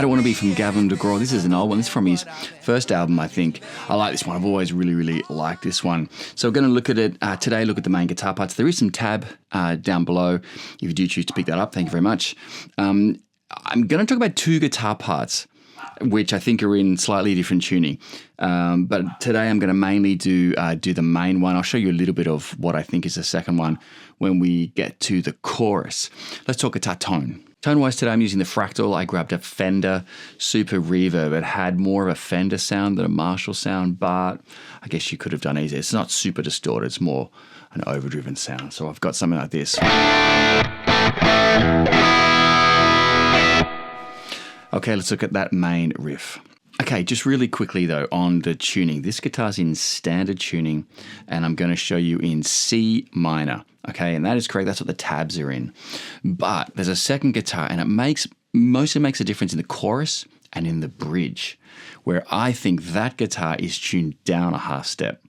Don't Want to Be from Gavin DeGraw. This is an old one. This is from his first album, I think. I like this one. I've always really liked this one. So we're going to look at it today, look at the main guitar parts. There is some tab down below if you do choose to pick that up. Thank you very much. I'm going to talk about two guitar parts, which I think are in slightly different tuning. But today I'm going to mainly do the main one. I'll show you a little bit of what I think is the second one when we get to the chorus. Let's talk guitar tone. Tone-wise today I'm using the Fractal. I grabbed a Fender Super Reverb. It had more of a Fender sound than a Marshall sound, but I guess you could have done easier. It's not super distorted. It's more an overdriven sound. So I've got something like this. Okay, let's look at that main riff. Okay, just really quickly though on the tuning. This guitar's in standard tuning and I'm going to show you in C minor. Okay, and that is correct. That's what the tabs are in. But there's a second guitar and it mostly makes a difference in the chorus and in the bridge, where I think that guitar is tuned down a half step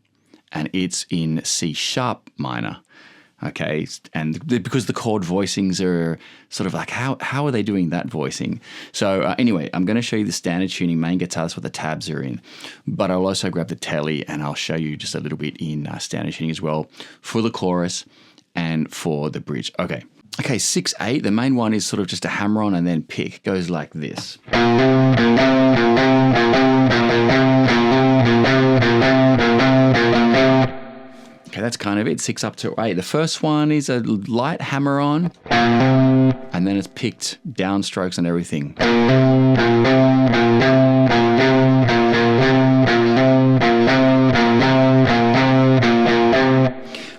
and it's in C sharp minor. Okay, and because the chord voicings are sort of like, how are they doing that voicing? So anyway, I'm going to show you the standard tuning main guitar. That's what the tabs are in. But I'll also grab the telly and I'll show you just a little bit in standard tuning as well for the chorus and for the bridge. Okay, 6/8. The main one is sort of just a hammer-on and then pick. It goes like this. Okay, that's kind of it, 6 up to 8. The first one is a light hammer on, and then it's picked downstrokes and everything.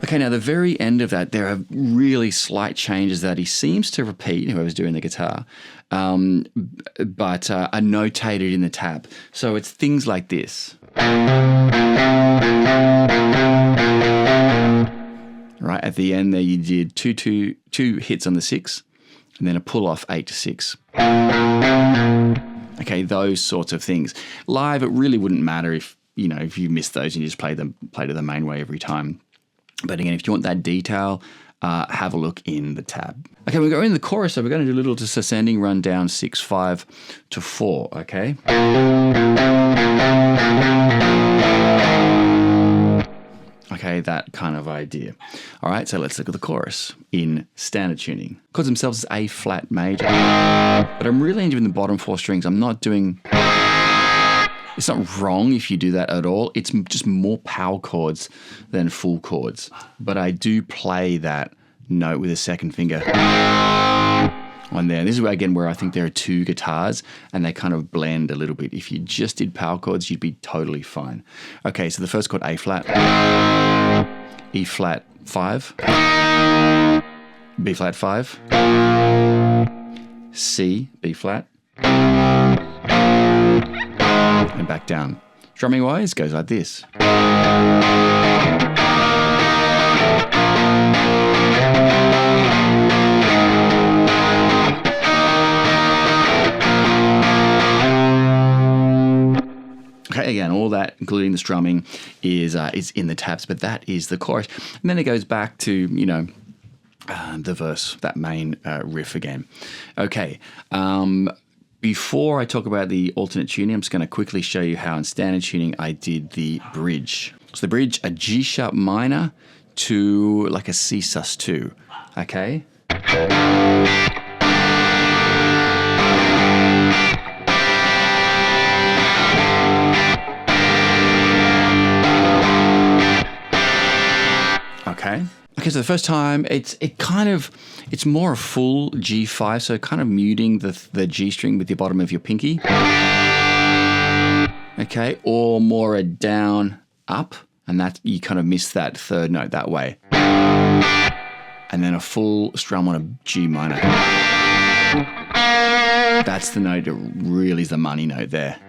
Okay, now the very end of that, there are really slight changes that he seems to repeat, whoever's doing the guitar, but are notated in the tab. So it's things like this. Right, at the end there you did two hits on the 6 and then a pull off 8 to 6. Okay, those sorts of things. Live, it really wouldn't matter if you missed those and you just played it the main way every time. But again, if you want that detail, have a look in the tab. Okay, we're going in the chorus, so we're going to do a little just ascending run down 6, 5 to 4, okay? Okay, that kind of idea. All right, so let's look at the chorus in standard tuning. Chords themselves is A flat major, but I'm really into the bottom 4 strings. I'm not doing... It's not wrong if you do that at all. It's just more power chords than full chords. But I do play that note with a second finger on there. This is again where I think there are two guitars and they kind of blend a little bit. If you just did power chords, you'd be totally fine. Okay, so the first chord, A flat, E flat 5, B flat 5, C, B flat, and back down. Drumming wise goes like this. Okay, again, all that, including the strumming, is in the tabs, but that is the chorus. And then it goes back to, the verse, that main riff again. Okay, before I talk about the alternate tuning, I'm just going to quickly show you how in standard tuning I did the bridge. So the bridge, a G sharp minor to like a C sus2, okay? Okay, so the first time it's more a full G5, so kind of muting the G string with the bottom of your pinky. Okay, or more a down up, and that you kind of miss that third note that way. And then a full strum on a G minor. That's the note that really is the money note there.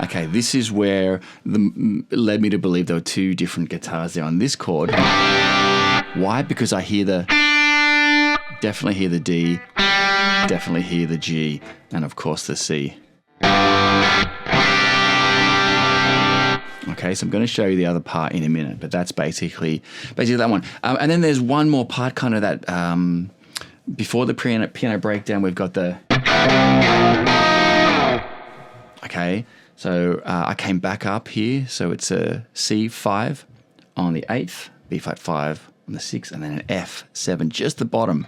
Okay, this is where led me to believe there were two different guitars there on this chord. Why? Because I definitely hear the D, definitely hear the G, and of course the C. Okay, so I'm going to show you the other part in a minute, but that's basically that one. And then there's one more part, kind of that before the piano breakdown. We've got the. Okay, so I came back up here, so it's a C5 on the 8th, B flat 5 on the 6th, and then an F7, just the bottom,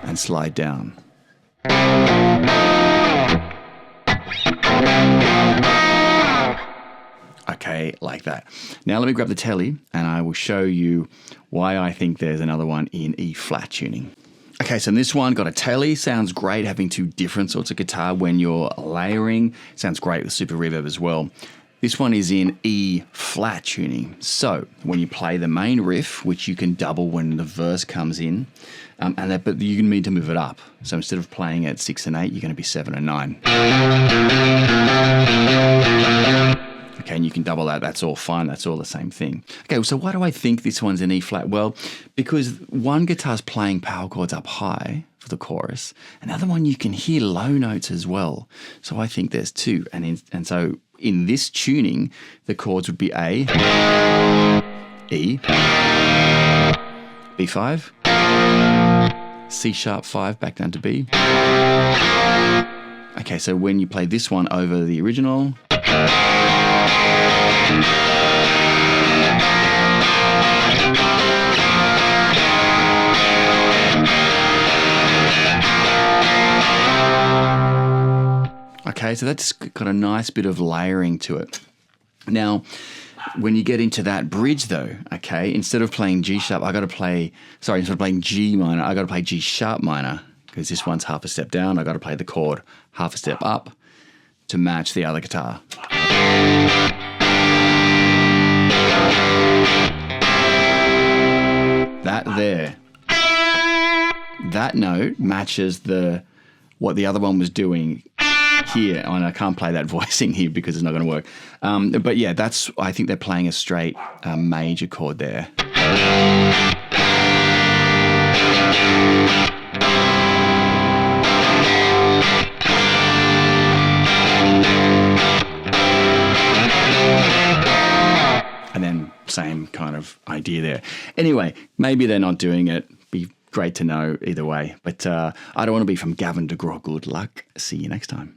and slide down. Okay, like that. Now let me grab the telly, and I will show you why I think there's another one in E flat tuning. Okay, so this one got a telly. Sounds great having two different sorts of guitar when you're layering. Sounds great with super reverb as well. This one is in E flat tuning. So when you play the main riff, which you can double when the verse comes in, but you need to move it up. So instead of playing at 6 and 8, you're going to be 7 and 9. Okay, and you can double that. That's all fine. That's all the same thing. Okay, so why do I think this one's in E flat? Well, because one guitar's playing power chords up high for the chorus, and the other one you can hear low notes as well. So I think there's two. And so in this tuning, the chords would be A, E, B5, C sharp 5 back down to B. Okay, so when you play this one over the original, okay, so that's got a nice bit of layering to it. Now, when you get into that bridge though, okay, instead of playing instead of playing G minor, I got to play G sharp minor, because this one's half a step down. I got to play the chord half a step up to match the other guitar. That note matches what the other one was doing here, and I can't play that voicing here because it's not going to work. But yeah, I think they're playing a straight major chord there. And then same kind of idea there. Anyway, maybe they're not doing it. Be great to know either way. But I don't want to be from Gavin DeGraw. Good luck. See you next time.